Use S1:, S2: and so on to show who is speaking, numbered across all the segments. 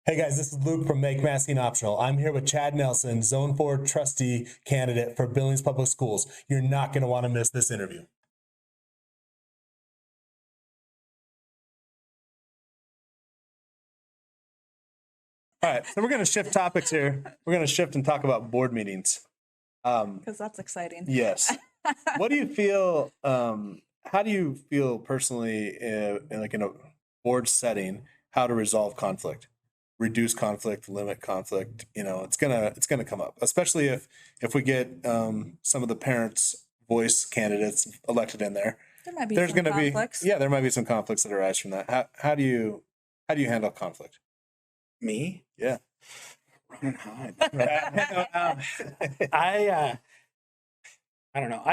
S1: Hey guys, this is Luke from Make Masking Optional. I'm here with Chad Nelson, Zone 4 trustee candidate for Billings Public Schools. You're not going to want to miss this interview. All right, so we're going to shift topics here. We're going to shift and talk about board meetings.
S2: Because that's exciting.
S1: Yes. What do you feel, how do you feel personally in a board setting, how to resolve conflict? Reduce conflict, limit conflict, it's gonna come up, especially if we get some of the parents' voice candidates elected in there.
S2: There's going to be conflicts.
S1: There might be some conflicts that arise from that. How do you handle conflict?
S3: Me?
S1: Yeah.
S3: Run and hide. I don't know.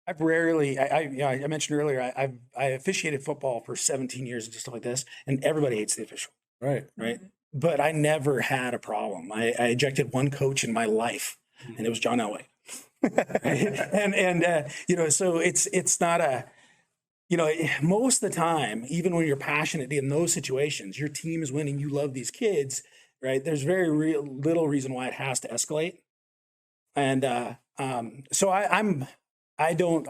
S3: I've rarely, I mentioned earlier, I officiated football for 17 years and stuff like this, and everybody hates the official.
S1: Right.
S2: Mm-hmm.
S3: But I never had a problem. I ejected one coach in my life, and it was John Elway. So it's not a, most of the time, even when you're passionate in those situations, your team is winning, you love these kids, right? There's very little reason why it has to escalate. And so I don't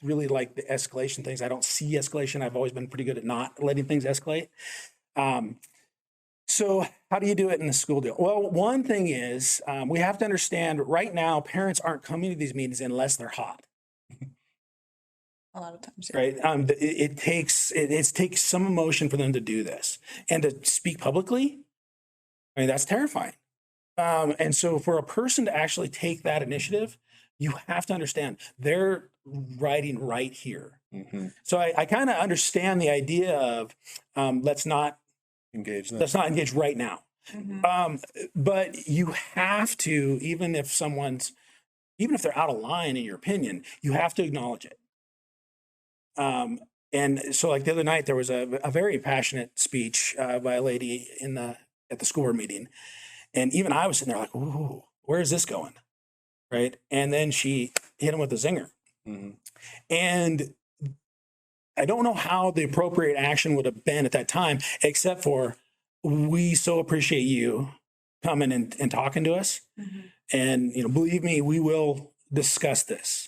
S3: really like the escalation things. I don't see escalation. I've always been pretty good at not letting things escalate. So how do you do it in the school deal? Well, one thing is we have to understand right now, parents aren't coming to these meetings unless they're hot.
S2: A lot of times, yeah.
S3: Right. It takes some emotion for them to do this and to speak publicly. I mean, that's terrifying. And so for a person to actually take that initiative, you have to understand they're riding right here.
S1: Mm-hmm.
S3: So I kind of understand the idea of let's not engage right now.
S2: Mm-hmm.
S3: But you have to, even if they're out of line in your opinion, you have to acknowledge it. And so like the other night, there was a very passionate speech by a lady at the school board meeting. And even I was sitting there like, ooh, where is this going? Right. And then she hit him with a zinger.
S1: Mm-hmm.
S3: And I don't know how the appropriate action would have been at that time, except for we so appreciate you coming and talking to us.
S2: Mm-hmm.
S3: And, believe me, we will discuss this.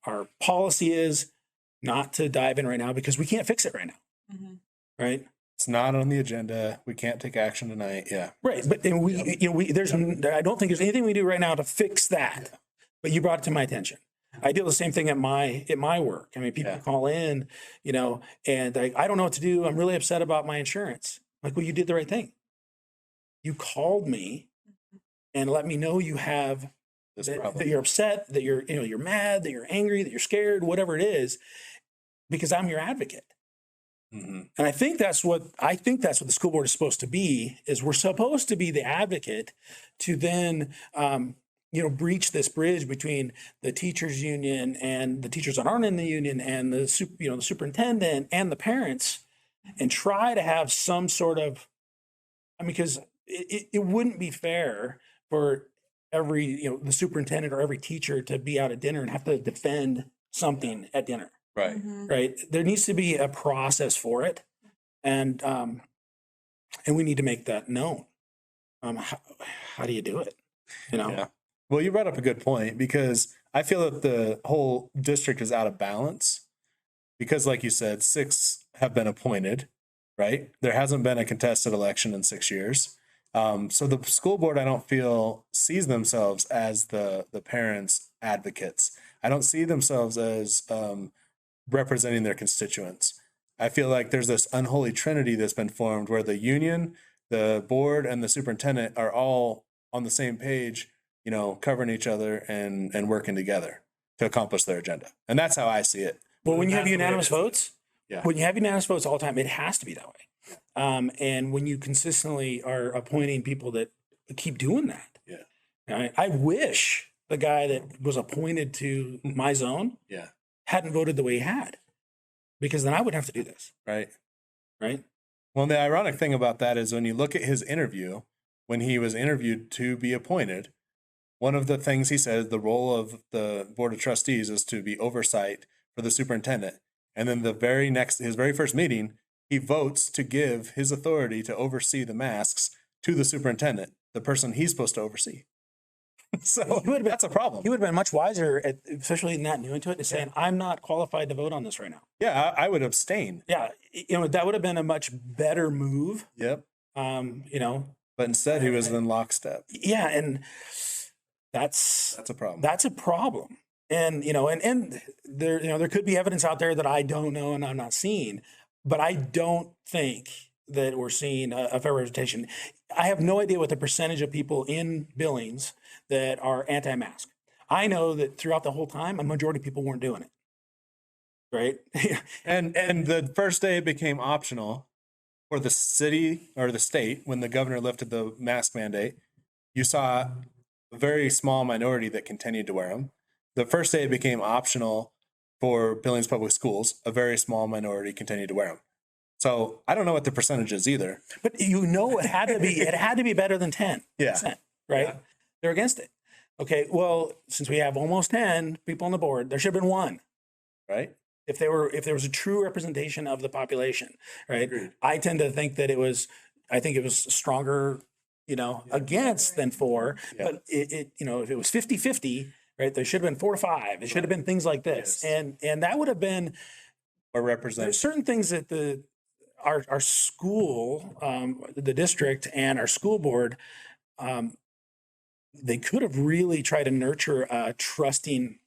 S3: Our policy is not to dive in right now because we can't fix it right now.
S2: Mm-hmm.
S3: Right.
S1: It's not on the agenda. We can't take action tonight. Yeah.
S3: Right. But then I don't think there's anything we do right now to fix that. Yeah. But you brought it to my attention. I do the same thing at my work. I mean, people call in, and I don't know what to do. I'm really upset about my insurance. Like, well, you did the right thing. You called me and let me know you have that you're upset, that you're mad, that you're angry, that you're scared, whatever it is, because I'm your advocate.
S1: Mm-hmm.
S3: And I think that's what the school board is supposed to be, is we're supposed to be the advocate to then, breach this bridge between the teachers union and the teachers that aren't in the union and the superintendent and the parents, and try to have some sort of, because it wouldn't be fair for every, the superintendent or every teacher to be out at dinner and have to defend something at dinner.
S1: Right.
S2: Mm-hmm.
S3: Right. There needs to be a process for it. And we need to make that known. How do you do it?
S1: Yeah. Well, you brought up a good point, because I feel that the whole district is out of balance because, like you said, 6 have been appointed, right? There hasn't been a contested election in 6 years. So the school board, I don't feel, sees themselves as the parents' advocates. I don't see themselves as representing their constituents. I feel like there's this unholy trinity that's been formed where the union, the board, and the superintendent are all on the same page, covering each other and working together to accomplish their agenda. And that's how I see it.
S3: Well, when you have unanimous votes,
S1: when
S3: you have unanimous votes all the time, it has to be that way. And when you consistently are appointing people that keep doing that, I wish the guy that was appointed to my zone hadn't voted the way he had, because then I would have to do this.
S1: Right.
S3: Right.
S1: Well, the ironic thing about that is when you look at his interview, when he was interviewed to be appointed, one of the things he said, the role of the board of trustees is to be oversight for the superintendent. And then his very first meeting, he votes to give his authority to oversee the masks to the superintendent, the person he's supposed to oversee. So that's a problem.
S3: He would have been much wiser, especially not new into it, to saying, I'm not qualified to vote on this right now.
S1: Yeah, I would abstain.
S3: Yeah, that would have been a much better move.
S1: Yep.
S3: But
S1: instead he was in lockstep.
S3: Yeah, and that's
S1: a problem.
S3: That's a problem. And and there could be evidence out there that I don't know and I'm not seeing, but I don't think that we're seeing a fair representation. I have no idea what the percentage of people in Billings that are anti-mask. I know that throughout the whole time, a majority of people weren't doing it. Right.
S1: and the first day it became optional for the city or the state, when the governor lifted the mask mandate, you saw a very small minority that continued to wear them. The first day it became optional for Billings Public Schools, a very small minority continued to wear them. So I don't know what the percentage is either.
S3: But it had to be better than 10%, right? Yeah. They're against it. Okay, well, since we have almost 10 people on the board, there should have been one.
S1: Right.
S3: If there was a true representation of the population, right?
S1: Agreed.
S3: I tend to think that it was stronger, against than for, but if it was 50-50, right, there should have been 4 to 5. It should have been things like this. Yes. And that would have been
S1: or represent.
S3: There's certain things that our school, the district and our school board, they could have really tried to nurture a trusting,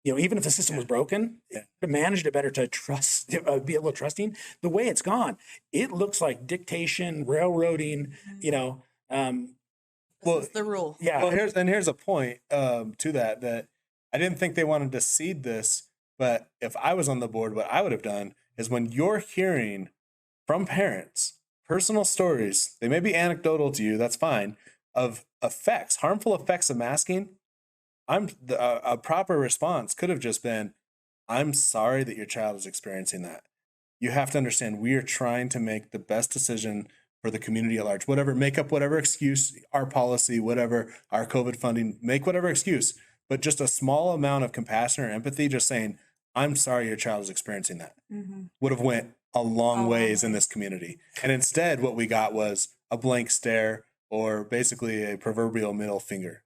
S3: even if the system was broken, they managed it better to trust, be a little trusting. The way it's gone, it looks like dictation, railroading,
S2: This is the rule.
S3: Yeah.
S1: Well, here's a point to that I didn't think they wanted to cede this, but if I was on the board, what I would have done is, when you're hearing from parents personal stories, they may be anecdotal to you, that's fine, of harmful effects of masking, a proper response could have just been, I'm sorry that your child is experiencing that. You have to understand, we are trying to make the best decision for the community at large. Make up whatever excuse, our policy, whatever, our COVID funding, make whatever excuse, but just a small amount of compassion or empathy, just saying, I'm sorry your child is experiencing that, would have went a long ways in this community. And instead, what we got was a blank stare, or basically a proverbial middle finger.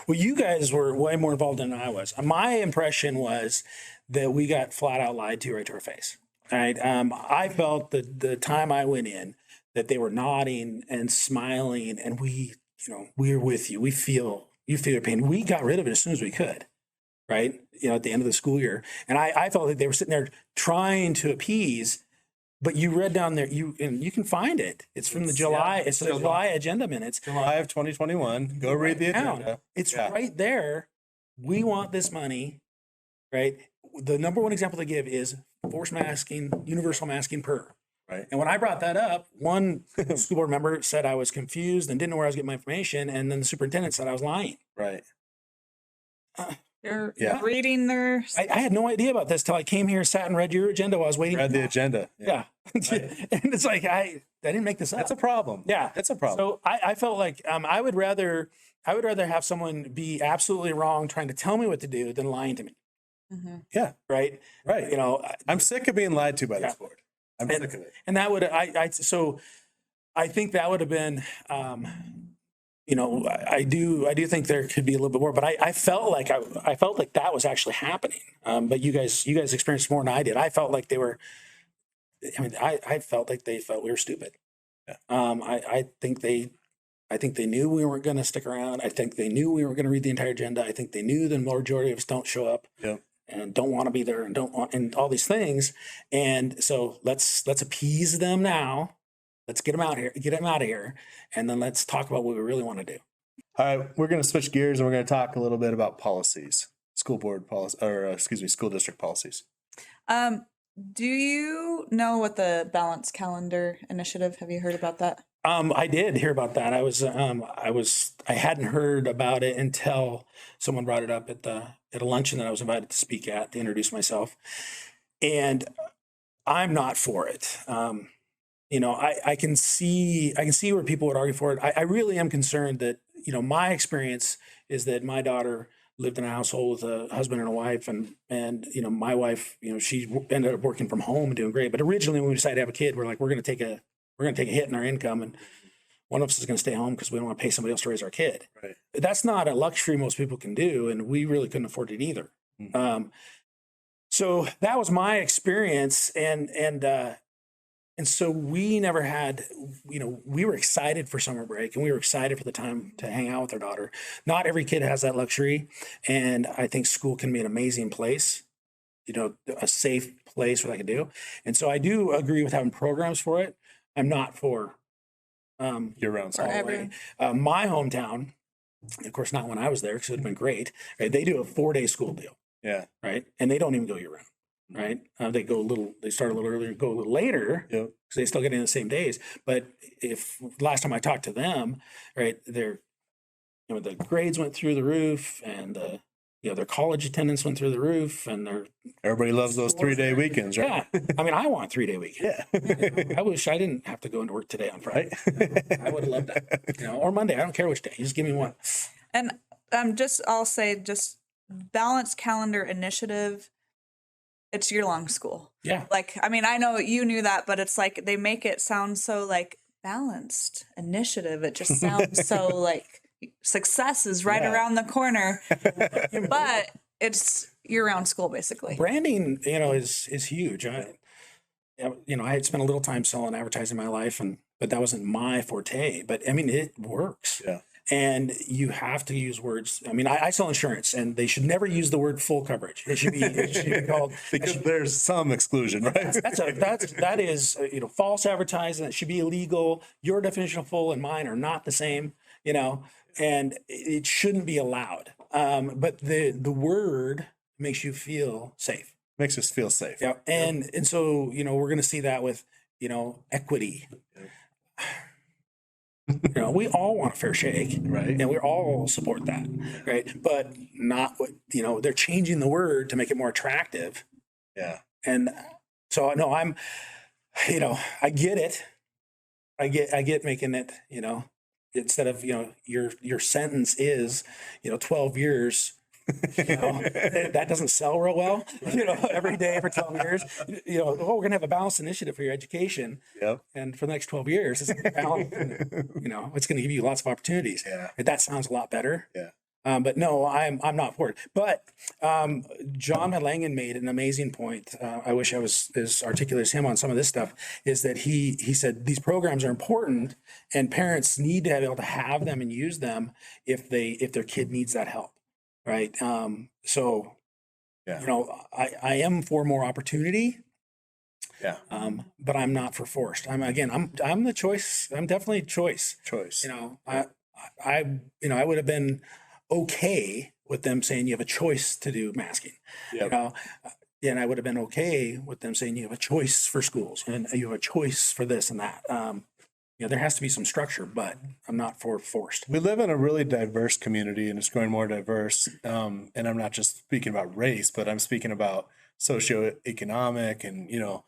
S3: Well, you guys were way more involved than I was. My impression was that we got flat out lied to right to our face. Right? I felt that the time I went in, that they were nodding and smiling, and we're with you. You feel your pain. We got rid of it as soon as we could, right? At the end of the school year. And I felt like they were sitting there trying to appease, but you read down there, you can find it. It's from the July, it's the July agenda minutes.
S1: July of 2021. Go read the agenda.
S3: It's right there. We want this money, right? The number one example they give is forced masking, universal masking per.
S1: Right.
S3: And when I brought that up, one school board member said I was confused and didn't know where I was getting my information. And then the superintendent said I was lying.
S1: Right.
S2: You're reading their...
S3: I had no idea about this till I came here, sat and read your agenda while I was waiting.
S1: Read the agenda.
S3: Yeah. Right. And it's like, I didn't make this up.
S1: That's a problem.
S3: Yeah.
S1: That's a problem.
S3: So I felt like I would rather have someone be absolutely wrong trying to tell me what to do than lying to me.
S2: Mm-hmm.
S1: Yeah.
S3: Right.
S1: Right. I'm sick of being lied to by this board. I'm sick of it.
S3: And that would, so I think that would have been, I do think there could be a little bit more, but I felt like that was actually happening. But you guys experienced more than I did. I felt like they were, I felt like they felt we were stupid.
S1: Yeah.
S3: I think they knew we weren't going to stick around. I think they knew we weren't going to read the entire agenda. I think they knew the majority of us don't show up.
S1: Yep.
S3: And don't want to be there and all these things. And so let's appease them now. Let's get them out of here. And then let's talk about what we really want to do.
S1: All right. We're going to switch gears and we're going to talk a little bit about policies, school district policies.
S2: Do you know what the Balanced Calendar Initiative, have you heard about that?
S3: I did hear about that. I hadn't heard about it until someone brought it up at a luncheon that I was invited to speak at to introduce myself. And I'm not for it. I can see where people would argue for it. I really am concerned that, my experience is that my daughter lived in a household with a husband and a wife, and you know, my wife, you know, she ended up working from home and doing great. But originally, when we decided to have a kid, we're like, we're going to take a hit in our income, and one of us is going to stay home because we don't want to pay somebody else to raise our kid.
S1: Right.
S3: That's not a luxury most people can do, and we really couldn't afford it either. So that was my experience, and so we never had, you know, we were excited for summer break and we were excited for the time to hang out with our daughter. Not every kid has that luxury. And I think school can be an amazing place, you know, a safe place where they can do. And so I do agree with having programs for it. I'm not for
S1: year-round
S2: For
S1: school.
S2: everyone.
S3: my hometown, of course, not when I was there because it would have been great. Right? They do a 4-day school deal,
S1: Yeah.
S3: right? And they don't even go year round. Right. They start a little earlier, go a little later
S1: Yep.
S3: because they still get in the same days. But if last time I talked to them, right, their, you know, the grades went through the roof and you know, their college attendance went through the roof and their,
S1: Everybody loves those 3-day weekends, right?
S3: yeah. I mean, I want 3-day weekend.
S1: Yeah.
S3: I wish I didn't have to go into work today on Friday.
S1: Right?
S3: I would have loved that. You know, or Monday. I don't care which day. You just give me one.
S2: And I'll say just balanced calendar initiative. It's year-long school.
S3: Yeah.
S2: Like, I mean, I know you knew that, but it's like they make it sound so like balanced initiative. It just sounds so like success is right
S1: Yeah.
S2: around the corner. But it's year-round school basically.
S3: Branding, you know, is huge. You know, I had spent a little time selling advertising in my life, but that wasn't my forte. But I mean, it works.
S1: Yeah.
S3: And you have to use words. I mean, I sell insurance, and they should never use the word full coverage. It should be called
S1: Because there's some exclusion, right?
S3: that is you know, false advertising. That should be illegal. Your definition of full and mine are not the same. You know, and it shouldn't be allowed. But the word makes you feel safe.
S1: Makes us feel safe.
S3: Yeah, and so, you know, we're going to see that with, you know, equity. You know, we all want a fair shake,
S1: Right.
S3: and we all support that, right? But not what, you know, they're changing the word to make it more attractive,
S1: Yeah.
S3: and so no, I'm, you know, I get it, I get making it, you know, instead of, you know, your sentence is, you know, 12 years. You know, that doesn't sell real well, you know, every day for 12 years, you know, we're going to have a balanced initiative for your education.
S1: Yep.
S3: And for the next 12 years, it's balanced, you know, it's going to give you lots of opportunities.
S1: Yeah.
S3: That sounds a lot better.
S1: Yeah.
S3: But no, I'm not for it. But John Langen made an amazing point. I wish I was as articulate as him on some of this stuff. Is that he said these programs are important, and parents need to be able to have them and use them if their kid needs that help, right? So,
S1: Yeah.
S3: you know, I am for more opportunity.
S1: Yeah.
S3: But I'm not for forced. I'm the choice. I'm definitely choice.
S1: Choice.
S3: You know, I would have been okay with them saying you have a choice to do masking.
S1: Yep.
S3: You know, and I would have been okay with them saying you have a choice for schools and you have a choice for this and that. You know, there has to be some structure, but I'm not for forced.
S1: We live in a really diverse community, and it's growing more diverse. And I'm not just speaking about race, but I'm speaking about socioeconomic and, you know,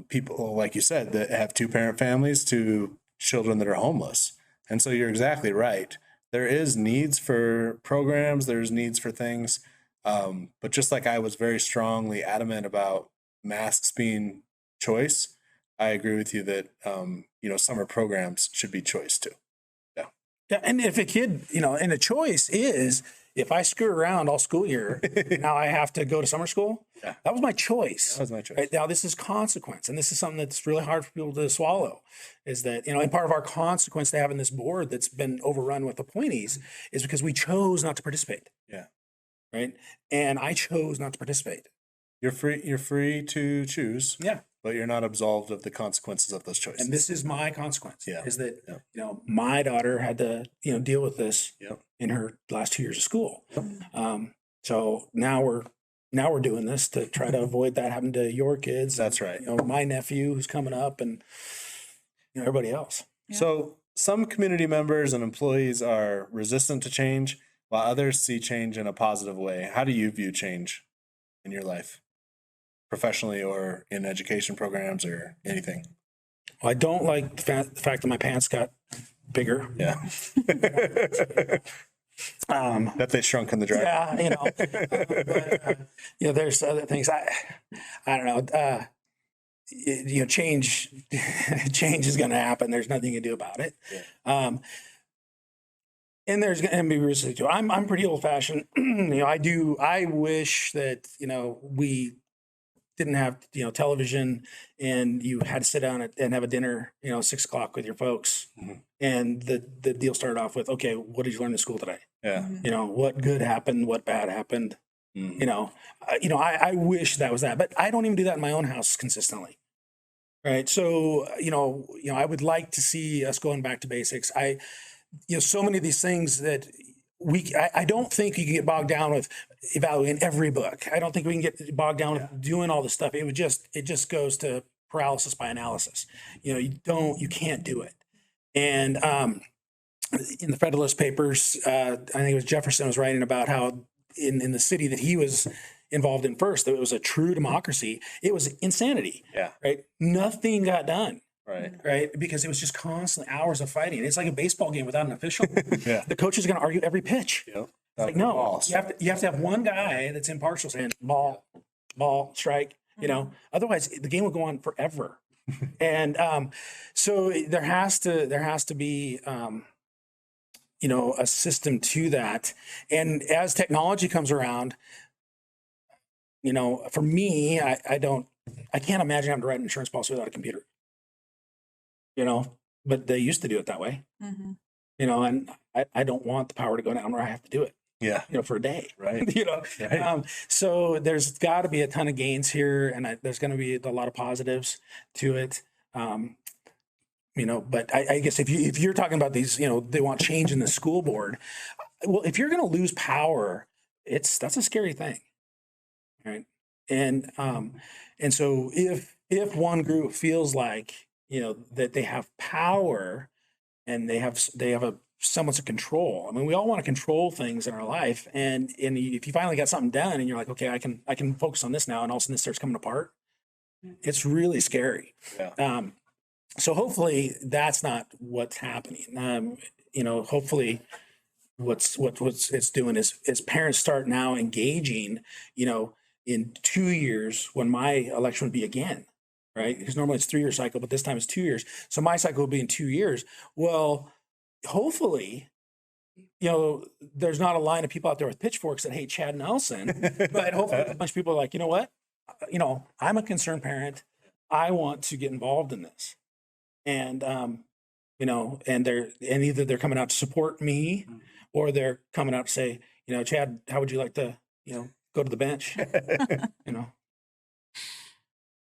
S1: people, like you said, that have 2-parent families to children that are homeless. And so you're exactly right. There is needs for programs, there's needs for things. But just like I was very strongly adamant about masks being choice, I agree with you that, you know, summer programs should be choice too.
S3: Yeah, and if a kid, you know, and the choice is if I screw around all school year, now I have to go to summer school.
S1: Yeah.
S3: That was my choice.
S1: That was my choice.
S3: Right now, this is consequence, and this is something that's really hard for people to swallow. Is that, you know, and part of our consequence to having this board that's been overrun with appointees is because we chose not to participate.
S1: Yeah.
S3: Right, and I chose not to participate.
S1: You're free to choose.
S3: Yeah.
S1: But you're not absolved of the consequences of those choices.
S3: And this is my consequence.
S1: Yeah.
S3: Is that,
S1: Yeah.
S3: you know, my daughter had to, you know, deal with this
S1: Yep.
S3: in her last 2 years of school. So now we're doing this to try to avoid that happening to your kids.
S1: That's right.
S3: You know, my nephew who's coming up, and you know, everybody else.
S2: Yeah.
S1: So some community members and employees are resistant to change, while others see change in a positive way. How do you view change in your life, professionally or in education programs or anything?
S3: I don't like the fact that my pants got bigger.
S1: Yeah. That they shrunk in the draft.
S3: Yeah, there's other things. I don't know. Change is going to happen. There's nothing you can do about it.
S1: Yeah.
S3: And there's going to be resistance too. I'm pretty old fashioned. I wish that, we didn't have, television and you had to sit down and have a dinner, 6:00 with your folks.
S1: Mm-hmm.
S3: And the deal started off with, okay, what did you learn in school today?
S1: Yeah.
S3: What good happened? What bad happened?
S1: Mm-hmm.
S3: I wish that was that, but I don't even do that in my own house consistently. Right. So, I would like to see us going back to basics. So many of these things that I don't think you can get bogged down with evaluating every book. I don't think we can get bogged down with doing all this stuff. It just goes to paralysis by analysis. You can't do it. And, in the Federalist Papers, I think it was Jefferson was writing about how in the city that he was involved in first, that it was a true democracy. It was insanity.
S1: Yeah.
S3: Right. Nothing got done.
S1: Right.
S3: Right. Because it was just constantly hours of fighting. It's like a baseball game without an official.
S1: Yeah.
S3: The coach is going to argue every pitch.
S1: Yep.
S3: It's like, no, you have to have one guy that's impartial saying ball, strike, otherwise the game will go on forever. And, so there has to be, a system to that. And as technology comes around, for me, I can't imagine having to write an insurance policy without a computer, but they used to do it that way,
S2: Mm-hmm.
S3: And I don't want the power to go down where I have to do it,
S1: Yeah.
S3: for a day.
S1: Right. Right.
S3: So there's got to be a ton of gains here, and there's going to be a lot of positives to it. But I guess if you're talking about these, they want change in the school board. Well, if you're going to lose power, that's a scary thing. Right. And so if one group feels like, that they have power and they have a semblance of control. I mean, we all want to control things in our life. And if you finally got something done and you're like, okay, I can focus on this now, and all of a sudden this starts coming apart, it's really scary.
S1: Yeah.
S3: So hopefully that's not what's happening. Hopefully what it's doing is parents start now engaging, in 2 years when my election would be again, right? Because normally it's 3-year cycle, but this time it's 2 years. So my cycle will be in 2 years. Well, hopefully, there's not a line of people out there with pitchforks that hate Chad Nelson, but hopefully a bunch of people are like, you know what? I'm a concerned parent. I want to get involved in this. And, and either they're coming out to support me or they're coming out to say, Chad, how would you like to, go to the bench?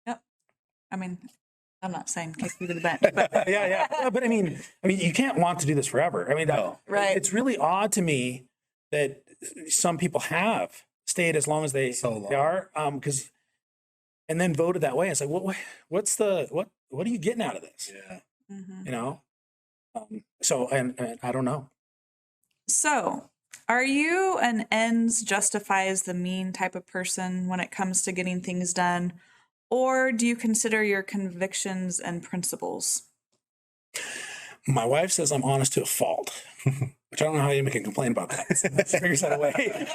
S2: Yep. I mean, I'm not saying kick you to the bench, but
S3: yeah. But I mean, you can't want to do this forever. I mean,
S2: right.
S3: It's really odd to me that some people have stayed as long as they are, because, and then voted that way. It's like, what are you getting out of this?
S1: Yeah.
S2: Mm-hmm.
S3: So, and I don't know.
S2: So, are you an ends justifies the mean type of person when it comes to getting things done? Or do you consider your convictions and principles?
S3: My wife says I'm honest to a fault, which I don't know how you make a complaint about that. Let's figure that away.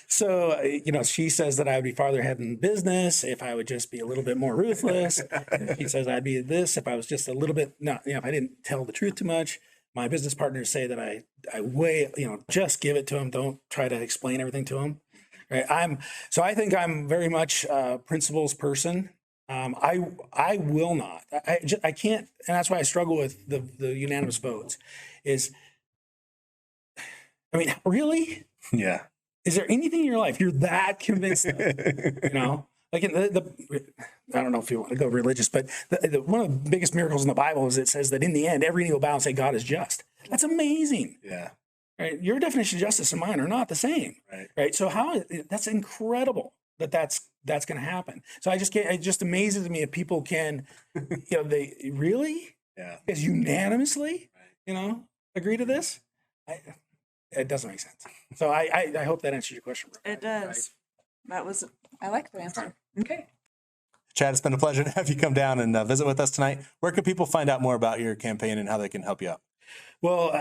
S3: So, she says that I would be farther ahead in business if I would just be a little bit more ruthless. She says I'd be this if I was just a little bit, if I didn't tell the truth too much. My business partners say that I just give it to them. Don't try to explain everything to them. Right. I think I'm very much a principles person. I will not, I can't. And that's why I struggle with the unanimous votes really?
S1: Yeah.
S3: Is there anything in your life you're that convinced of? Like in I don't know if you want to go religious, but one of the biggest miracles in the Bible is it says that in the end, every knee will bow and say God is just. That's amazing.
S1: Yeah.
S3: Right. Your definition of justice and mine are not the same. Right. So that's incredible that's going to happen. So it just amazes me if people can, they really, is unanimously, agree to this. It doesn't make sense. So I hope that answers your question.
S2: It does. Right? I like the answer. Okay.
S1: Chad, it's been a pleasure to have you come down and visit with us tonight. Where can people find out more about your campaign and how they can help you out?
S3: Well,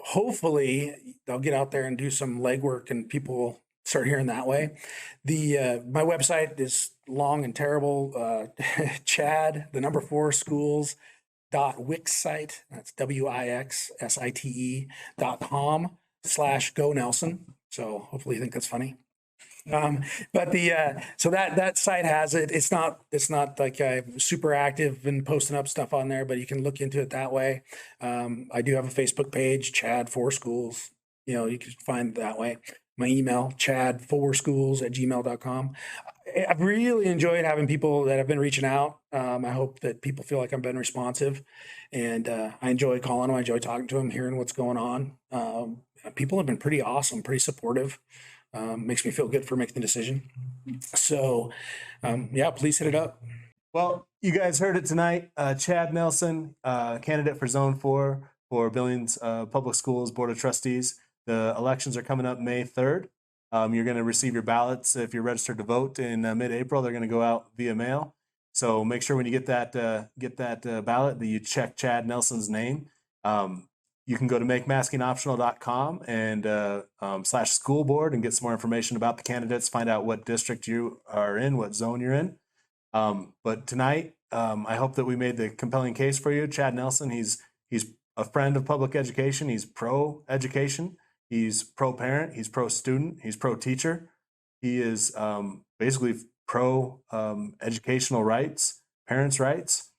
S3: hopefully I'll get out there and do some legwork and people will start hearing that way. My website is long and terrible. Chad, the number 4 schools .wixsite, that's WIXSITE.com/go Nelson. So hopefully you think that's funny. But so that site has it. It's not like I'm super active and posting up stuff on there, but you can look into it that way. I do have a Facebook page, Chad 4 Schools. You can find it that way. My email, chad4schools@gmail.com. I've really enjoyed having people that have been reaching out. I hope that people feel like I've been responsive, and I enjoy calling them. I enjoy talking to them, hearing what's going on. People have been pretty awesome, pretty supportive. Makes me feel good for making the decision. So, yeah, please hit it up.
S1: Well, you guys heard it tonight. Chad Nelson, candidate for Zone 4 for Billings Public Schools Board of Trustees. The elections are coming up May 3rd. You're going to receive your ballots if you're registered to vote in mid-April. They're going to go out via mail. So make sure when you get that ballot that you check Chad Nelson's name. You can go to makemaskinoptional.com and /school board and get some more information about the candidates, find out what district you are in, what zone you're in. But tonight, I hope that we made the compelling case for you. Chad Nelson, he's a friend of public education. He's pro-education. He's pro-parent. He's pro-student. He's pro-teacher. He is basically pro-educational rights, parents' rights,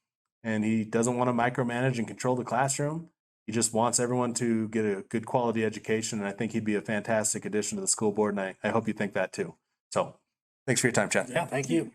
S1: and he doesn't want to micromanage and control the classroom. He just wants everyone to get a good quality education, and I think he'd be a fantastic addition to the school board, and I hope you think that too. So thanks for your time, Chad.
S3: Yeah, thank you.